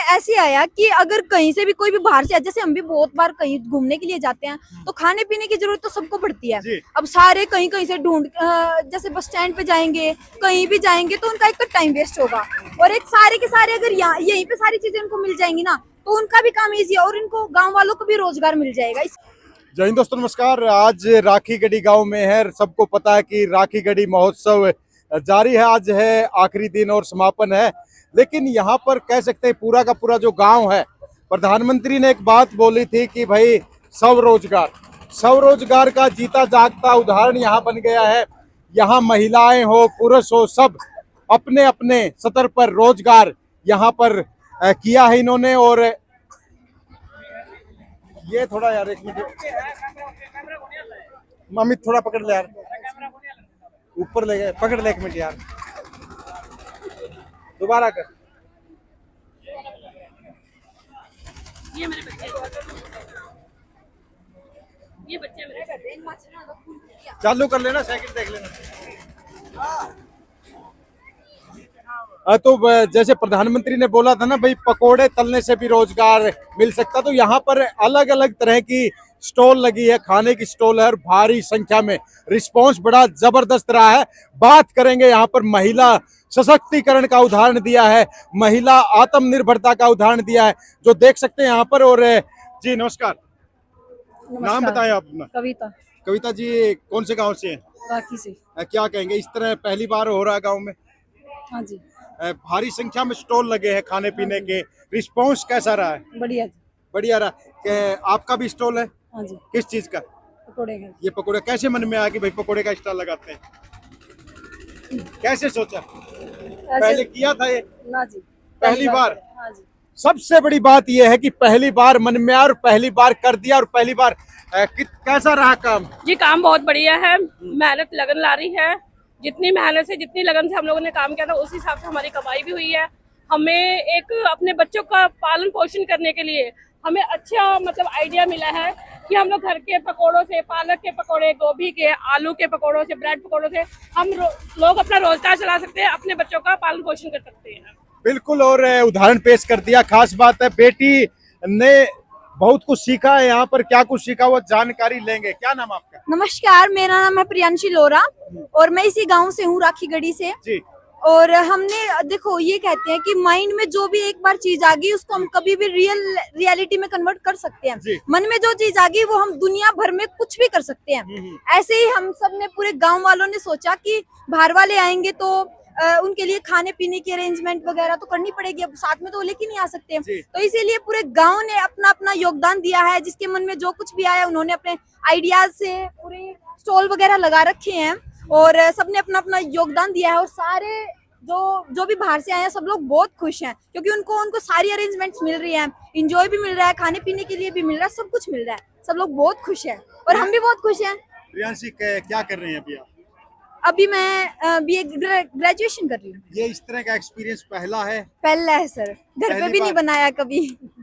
ऐसे आया कि अगर कहीं से भी कोई भी बाहर से, जैसे हम भी बहुत बार कहीं घूमने के लिए जाते हैं तो खाने पीने की जरूरत तो सबको पड़ती है। अब सारे कहीं कहीं से जैसे बस स्टैंड पे जाएंगे, कहीं भी जाएंगे तो उनका एक तो टाइम वेस्ट होगा, और एक सारे के सारे अगर यहाँ यहीं पे सारी चीजें उनको मिल जाएंगी ना तो उनका भी काम इजी है और इनको गाँव वालों को भी रोजगार मिल जाएगा। जय हिंद दोस्तों, नमस्कार। आज राखी गढ़ी गांव में है। सबको पता है कि राखी गढ़ी महोत्सव जारी है। आज है आखिरी दिन और समापन है, लेकिन यहाँ पर कह सकते हैं पूरा का पूरा जो गांव है, प्रधानमंत्री ने एक बात बोली थी कि भाई स्वरोजगार का जीता जागता उदाहरण यहाँ बन गया है। यहाँ महिलाएं हो, पुरुष हो, सब अपने अपने स्तर पर रोजगार यहाँ पर किया है इन्होंने। और ये थोड़ा यार, एक मिनट अमित, थोड़ा पकड़ ले यार, ऊपर ले गए, पकड़ ले एक मिनट यार, दोबारा कर। ये मेरे बच्चे चालू कर लेना, साइकिल देख लेना। तो जैसे प्रधानमंत्री ने बोला था ना भाई, पकोड़े तलने से भी रोजगार मिल सकता, तो यहाँ पर अलग अलग तरह की स्टॉल लगी है, खाने की स्टॉल है, और भारी संख्या में रिस्पांस बड़ा जबरदस्त रहा है। बात करेंगे यहाँ पर महिला सशक्तिकरण का उदाहरण दिया है, महिला आत्मनिर्भरता का उदाहरण दिया है, जो देख सकते हैं यहाँ पर। और जी नमस्कार, नाम बताएं आप अपना। कविता। कविता जी, कौन से गांव से हैं? राखी से। क्या कहेंगे, इस तरह पहली बार हो रहा है गांव में? हाँ जी, भारी संख्या में स्टॉल लगे हैं खाने पीने के, रिस्पांस कैसा रहा है? बढ़िया जी। बढ़िया रहा। आपका भी स्टॉल है? हाँ जी। किस चीज का? पकोड़े का। ये पकोड़े कैसे मन में आया कि भाई पकोड़े का स्टॉल लगाते हैं? कैसे सोचा? पहले किया था ये? ना जी, पहली बार? हाँ जी। सबसे बड़ी बात यह है कि पहली बार मन में आया और पहली बार कर दिया। और पहली बार कैसा रहा काम? जी काम बहुत बढ़िया है, मेहनत लगन ला रही है। जितनी मेहनत से, जितनी लगन से हम लोगों ने काम किया था, उस हिसाब से हमारी कमाई भी हुई है। हमें एक अपने बच्चों का पालन पोषण करने के लिए हमें अच्छा मतलब आइडिया मिला है कि हम लोग घर के पकोड़ों से, पालक के पकोड़े, गोभी के, आलू के पकोड़ों से, ब्रेड पकोड़ों से हम लोग अपना रोजगार चला सकते हैं, अपने बच्चों का पालन पोषण कर सकते हैं। बिल्कुल, और उदाहरण पेश कर दिया। खास बात है, बेटी ने बहुत कुछ सीखा है यहाँ पर। क्या कुछ सीखा वो जानकारी लेंगे। क्या नाम आपका? नमस्कार, मेरा नाम है प्रियांशी लोरा और मैं इसी गांव से हूँ, राखी गढ़ी से जी। और हमने देखो, ये कहते हैं कि माइंड में जो भी एक बार चीज आ गई उसको हम कभी भी रियलिटी में कन्वर्ट कर सकते हैं। मन में जो चीज आ गई वो हम दुनिया भर में कुछ भी कर सकते हैं। ऐसे ही हम सब ने, पूरे गांव वालों ने सोचा कि बाहर वाले आएंगे तो उनके लिए खाने पीने की अरेंजमेंट वगैरह तो करनी पड़ेगी, अब साथ में तो लेके नहीं आ सकते हैं। तो इसीलिए पूरे गांव ने अपना अपना योगदान दिया है। जिसके मन में जो कुछ भी आया उन्होंने अपने आइडियाज से पूरे स्टॉल वगैरह लगा रखे हैं और सबने अपना अपना योगदान दिया है। और सारे जो भी बाहर से आए हैं सब लोग बहुत खुश हैं, क्योंकि उनको सारी अरेंजमेंट्स मिल रही हैं, इंजॉय भी मिल रहा है, खाने पीने के लिए भी मिल रहा है, सब कुछ मिल रहा है। सब लोग बहुत खुश हैं और हम भी बहुत खुश हैं। प्रियांशी, क्या कर रहे हैं अभी आप? अभी मैं बीए ग्रेजुएशन कर रही हूँ। ये इस तरह का एक्सपीरियंस पहला है? पहला है सर, घर पे भी नहीं बनाया कभी।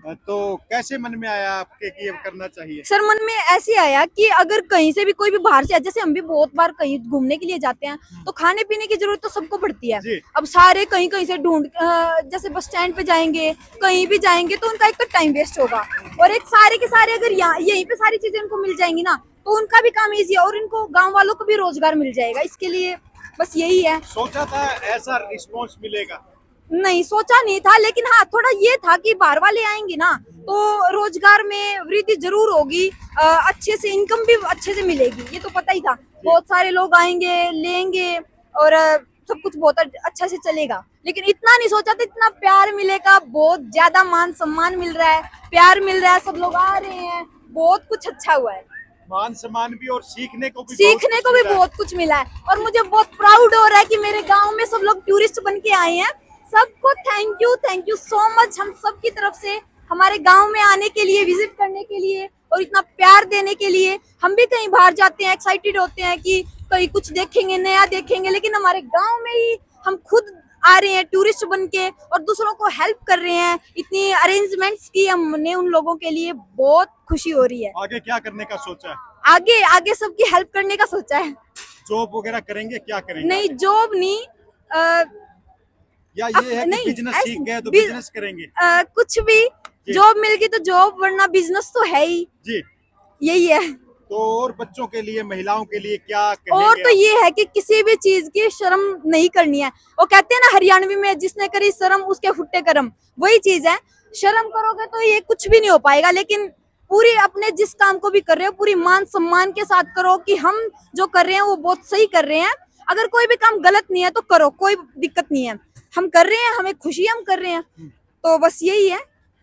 तो कैसे मन में आया आपके कि ये करना चाहिए? सर, मन में ऐसे आया कि अगर कहीं से भी कोई भी बाहर से, जैसे हम भी बहुत बार कहीं घूमने के लिए जाते हैं तो खाने पीने की जरूरत तो सबको पड़ती है। अब सारे कहीं कहीं से जैसे बस स्टैंड पे जाएंगे, कहीं भी जाएंगे तो उनका एक तो टाइम वेस्ट होगा, और एक सारे के सारे अगर यहीं पे सारी चीजें उनको मिल जाएंगी ना तो उनका भी काम इजी है और इनको गाँव वालों को भी रोजगार मिल जाएगा। इसके लिए बस यही है। सोचा था ऐसा रिस्पॉन्स मिलेगा? नहीं, सोचा नहीं था, लेकिन हाँ थोड़ा ये था कि बाहर वाले आएंगे ना तो रोजगार में वृद्धि जरूर होगी, अच्छे से इनकम भी अच्छे से मिलेगी, ये तो पता ही था। बहुत सारे लोग आएंगे, लेंगे और सब कुछ बहुत अच्छा से चलेगा। लेकिन इतना नहीं सोचा था इतना प्यार मिलेगा, बहुत ज्यादा मान सम्मान मिल रहा है, प्यार मिल रहा है, सब लोग आ रहे हैं, बहुत कुछ अच्छा हुआ है। मान सम्मान भी और सीखने को भी बहुत कुछ मिला है। और मुझे बहुत प्राउड हो रहा है कि मेरे गांव में सब लोग टूरिस्ट बन के आए हैं। सबको थैंक यू सो मच, हम सब की तरफ से, हमारे गांव में आने के लिए, विजिट करने के लिए और इतना प्यार देने के लिए। हम भी कहीं बाहर जाते हैं, एक्साइटेड होते हैं कि कहीं कुछ देखेंगे, नया देखेंगे, लेकिन हमारे गांव में ही हम खुद आ रहे हैं टूरिस्ट बन के और दूसरों को हेल्प कर रहे हैं। इतनी अरेंजमेंट्स की हमने उन लोगों के लिए, बहुत खुशी हो रही है। आगे क्या करने का सोचा है? आगे सबकी हेल्प करने का सोचा है। जॉब वगैरह करेंगे? क्या करेंगे? नहीं, जॉब नहीं, या ये है कि नहीं, बिजनेस सीख गए तो बि- बिजनेस करेंगे? कुछ भी, जॉब मिल गई तो जॉब, वरना बिजनेस तो है ही, जी। यही है। तो और बच्चों के लिए, महिलाओं के लिए क्या कहेंगे और तो आप? ये है कि किसी भी चीज की शर्म नहीं करनी है। वो कहते हैं ना हरियाणवी में, जिसने करी शर्म उसके फुट्टे करम, वही चीज है। शर्म करोगे तो ये कुछ भी नहीं हो पाएगा, लेकिन पूरी अपने जिस काम को भी कर रहे हो पूरी मान सम्मान के साथ करो कि हम जो कर रहे हैं वो बहुत सही कर रहे हैं। अगर कोई भी काम गलत नहीं है तो करो, कोई दिक्कत नहीं है। हम कर रहे हैं, हमें खुशी है, हम कर रहे हैं, तो बस यही है।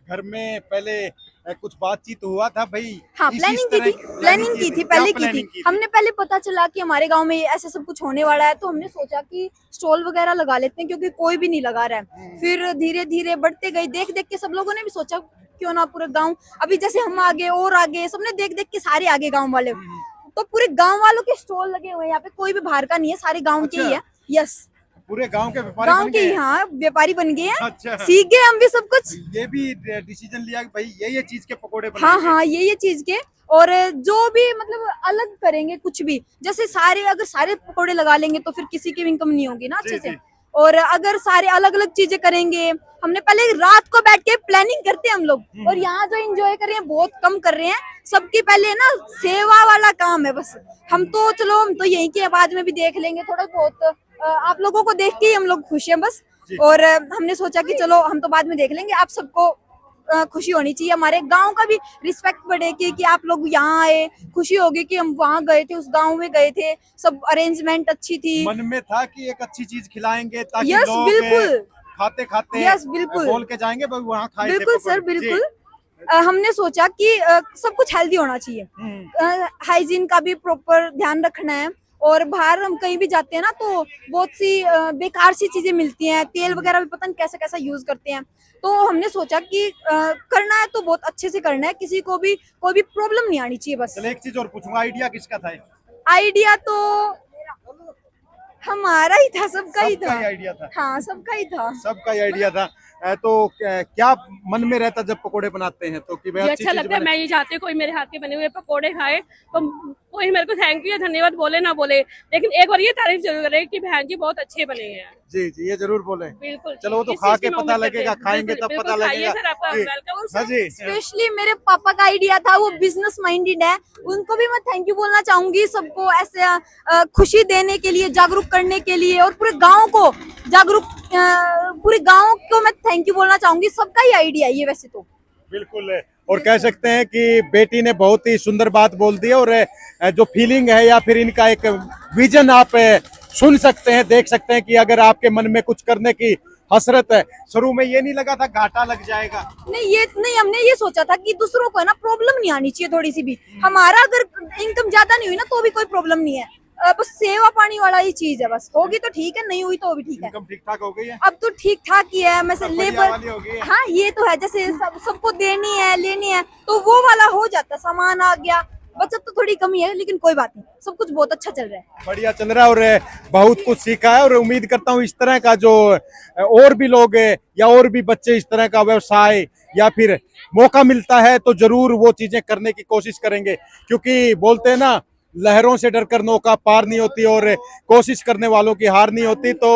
घर में पहले कुछ बातचीत हुआ था भाई? हाँ, इस प्लानिंग तरह की थी, प्लानिंग की थी, क्या पहले की प्लानिंग थी। हमने पहले पता चला कि हमारे गांव में ऐसे सब कुछ होने वाला है, तो हमने सोचा कि स्टॉल वगैरह लगा लेते हैं, क्योंकि कोई भी नहीं लगा रहा है। फिर धीरे धीरे बढ़ते गए, देख देख के सब लोगों ने भी सोचा क्यों ना पूरा गांव, अभी जैसे हम आगे और आगे, सबने देख देख के सारे आगे गांव वाले, तो पूरे गांव वालों के स्टॉल लगे हुए हैं यहाँ पे, कोई भी बाहर का नहीं है, सारे गाँव के ही है। यस, पूरे गांव के व्यापारी गांव बन के गए ही, हैं? हाँ, व्यापारी बन गए हैं। अच्छा। सीख गए हम भी सब कुछ। ये भी डिसीजन लिया कि भाई ये चीज के पकोड़े हाँ बनाएंगे। हाँ, ये चीज के, और जो भी मतलब अलग करेंगे कुछ भी, जैसे सारे, अगर सारे पकोड़े लगा लेंगे तो फिर किसी की भी इनकम नहीं होगी ना अच्छे जी, से। जी। और अगर सारे अलग अलग चीजें करेंगे, हमने पहले रात को बैठ के प्लानिंग करते हैं हम लोग, और यहाँ जो एंजॉय कर रहे हैं बहुत कम कर रहे हैं। सबकी पहले ना सेवा वाला काम है बस। हम तो चलो, हम तो यहीं के, बाद में भी देख लेंगे थोड़ा बहुत, आप लोगों को देख के ही हम लोग खुश हैं बस। और हमने सोचा कि चलो हम तो बाद में देख लेंगे, आप सबको खुशी होनी चाहिए, हमारे गांव का भी रिस्पेक्ट बढ़ेगी कि आप लोग यहाँ आए, खुशी होगी कि हम वहाँ गए थे, उस गांव में गए थे, सब अरेंजमेंट अच्छी थी। मन में था कि एक अच्छी चीज खिलाएंगे ताकि यस, लोग बिल्कुल, खाते खाते यस, बिल्कुल, बोल के जाएंगे भाई वहाँ खाए थे बिल्कुल पकोड़े। सर, जी। बिल्कुल। हमने सोचा कि सब कुछ हेल्दी होना चाहिए, हाइजीन का भी प्रॉपर ध्यान रखना है। और बाहर हम कहीं भी जाते हैं ना, तो बहुत सी बेकार सी चीजें मिलती हैं, तेल वगैरह भी पता नहीं कैसा कैसा यूज करते हैं। तो हमने सोचा कि करना है तो बहुत अच्छे से करना है, किसी को भी कोई भी प्रॉब्लम नहीं आनी चाहिए बस। चलो एक चीज और पूछूंगा, आइडिया किसका था? आइडिया तो हमारा ही था, सबका ही था। आइडिया था? हाँ, सबका ही था। सबका ही आइडिया था। तो क्या मन में रहता जब पकोड़े बनाते हैं तो कि भाई मुझे अच्छी अच्छा चीज लगता है, बने? मैं ये चाहती हूँ कोई मेरे हाथ के बने हुए पकोड़े खाए, तो कोई मेरे को थैंक यू या धन्यवाद बोले ना बोले, लेकिन एक बार ये तारीफ जरूर करे कि बहन जी बहुत अच्छे बने हैं। जी जी, ये जरूर बोले। बिल्कुल, चलो वो तो इस खा चीज़ की के मैं पता उम्मीद करते लगेगा, हैं। खाएंगे बिल्कुल, तब बिल्कुल, पता खाइए लगेगा। सर, आपका जी। वेलकम। हाँ जी। स्पेशली मेरे पापा का आइडिया था, वो बिजनेस माइंडेड है, उनको भी मैं थैंक यू बोलना चाहूंगी, सबको ऐसे खुशी देने के लिए, जागरूक करने के लिए, और पूरे गांव को जागरूक, पूरे गांव को मैं थैंक यू बोलना चाहूंगी। सबका ही आइडिया है ये वैसे तो। बिल्कुल है। और कह सकते हैं कि बेटी ने बहुत ही सुंदर बात बोल दी है, और जो फीलिंग है या फिर इनका एक विजन आप सुन सकते हैं, देख सकते हैं कि अगर आपके मन में कुछ करने की हसरत है, शुरू में ये नहीं लगा था घाटा लग जाएगा? नहीं, हमने ये सोचा था कि दूसरों को है ना प्रॉब्लम नहीं आनी चाहिए थोड़ी सी भी। हमारा अगर इनकम ज्यादा नहीं हुई ना तो भी कोई प्रॉब्लम नहीं है, बस सेवा पानी वाला ही चीज है, बस होगी तो ठीक है, नहीं हुई तो भी ठीक है। इनकम ठीक ठाक हो गई है? अब तो ठीक ठाक ही है, मैं बढ़िया लेबर, वाली हो गई है। हाँ ये तो है, जैसे सबको देनी है, लेनी है, तो वो वाला हो जाता, सामान आ गया, बचत तो थोड़ी कमी है, लेकिन कोई बात नहीं, सब कुछ बहुत अच्छा चल रहा है। बढ़िया चल रहा है, और बहुत कुछ सीखा है, और उम्मीद करता हूँ इस तरह का जो और भी लोग या और भी बच्चे इस तरह का व्यवसाय या फिर मौका मिलता है तो जरूर वो चीजें करने की कोशिश करेंगे, क्योंकि बोलते हैं ना, लहरों से डरकर नौका पार नहीं होती और कोशिश करने वालों की हार नहीं होती। तो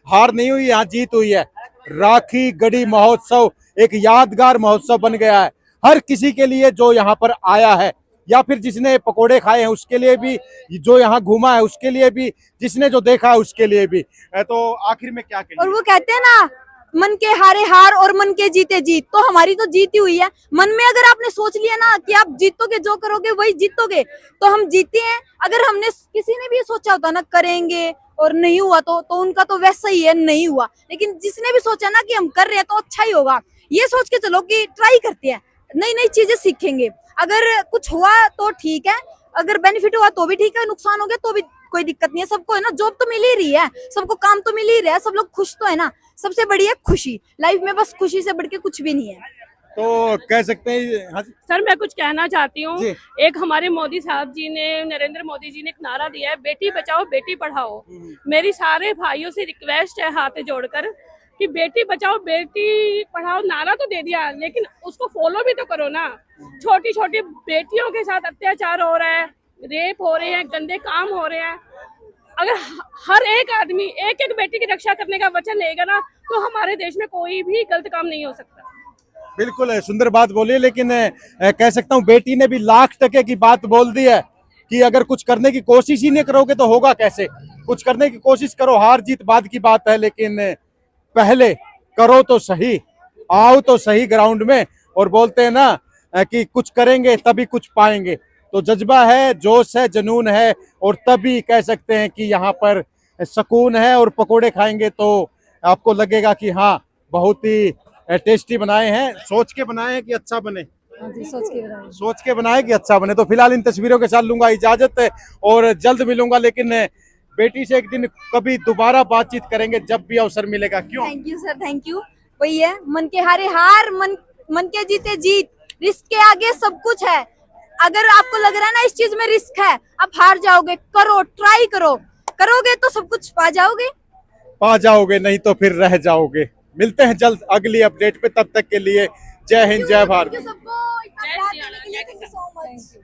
हार नहीं हुई, यहाँ जीत हुई है। राखी गढ़ी महोत्सव एक यादगार महोत्सव बन गया है हर किसी के लिए जो यहाँ पर आया है, या फिर जिसने पकोड़े खाए हैं उसके लिए भी, जो यहाँ घूमा है उसके लिए भी, जिसने जो देखा है उसके लिए भी। तो आखिर में क्या कहेंगे? और वो कहते हैं ना, मन के हारे हार और मन के जीते जीत, तो हमारी तो जीत ही हुई है। मन में अगर आपने सोच लिया ना कि आप जीतोगे, जो करोगे वही जीतोगे, तो हम जीते हैं। अगर हमने, किसी ने भी सोचा होता ना करेंगे और नहीं हुआ तो उनका तो वैसा ही है, नहीं हुआ। लेकिन जिसने भी सोचा ना कि हम कर रहे हैं तो अच्छा ही होगा, ये सोच के चलो कि ट्राई करते हैं, नई नई चीजें सीखेंगे। अगर कुछ हुआ तो ठीक है, अगर बेनिफिट हुआ तो भी ठीक है, नुकसान हो गया तो भी कोई दिक्कत नहीं है। सबको है ना जॉब तो मिल ही रही है, सबको काम तो मिल ही रहा है, सब लोग खुश तो है ना, सबसे बड़ी है खुशी लाइफ में, बस खुशी से बढ़ के कुछ भी नहीं है। तो कह सकते हैं। हाँ सर मैं कुछ कहना चाहती हूँ, जी। एक हमारे मोदी साहब जी ने, नरेंद्र मोदी जी ने एक नारा दिया है, बेटी बचाओ बेटी पढ़ाओ। मेरी सारे भाइयों से रिक्वेस्ट है हाथ जोड़कर कि बेटी बचाओ बेटी पढ़ाओ नारा तो दे दिया, लेकिन उसको फॉलो भी तो करो ना। छोटी छोटी बेटियों के साथ अत्याचार हो रहा है, रेप हो रहे हैं, गंदे काम हो रहे हैं। अगर हर एक आदमी एक एक बेटी की रक्षा करने का वचन लेगा ना, तो हमारे देश में कोई भी गलत काम नहीं हो सकता। बिल्कुल सुंदर बात बोली, लेकिन कह सकता हूँ बेटी ने भी लाख टके की बात बोल दी है कि अगर कुछ करने की कोशिश ही नहीं करोगे तो होगा कैसे। कुछ करने की कोशिश करो, हार जीत बाद की बात है, लेकिन पहले करो तो सही, आओ तो सही ग्राउंड में। और बोलते हैं ना कि कुछ करेंगे तभी कुछ पाएंगे, तो जज्बा है, जोश है, जुनून है, और तभी कह सकते हैं कि यहाँ पर सुकून है। और पकोड़े खाएंगे तो आपको लगेगा कि हाँ बहुत ही टेस्टी बनाए हैं, सोच के बनाए हैं कि अच्छा बने, सोच के बनाए कि अच्छा बने। तो फिलहाल इन तस्वीरों के साथ लूंगा इजाजत और जल्द मिलूंगा, लेकिन बेटी से एक दिन कभी दोबारा बातचीत करेंगे जब भी अवसर मिलेगा। क्यों? Thank you sir, thank you. वही है, मन के हारे हार, मन के जीते जीत, रिस्क के आगे सब कुछ है। अगर आपको लग रहा है ना इस चीज में रिस्क है, आप हार जाओगे, करो, ट्राई करो, करोगे तो सब कुछ पा जाओगे, नहीं तो फिर रह जाओगे। मिलते हैं जल्द अगली अपडेट पे, तब तक के लिए जय हिंद, जय भारत। सबको इतना प्यार देने के लिए थैंक यू सो मच।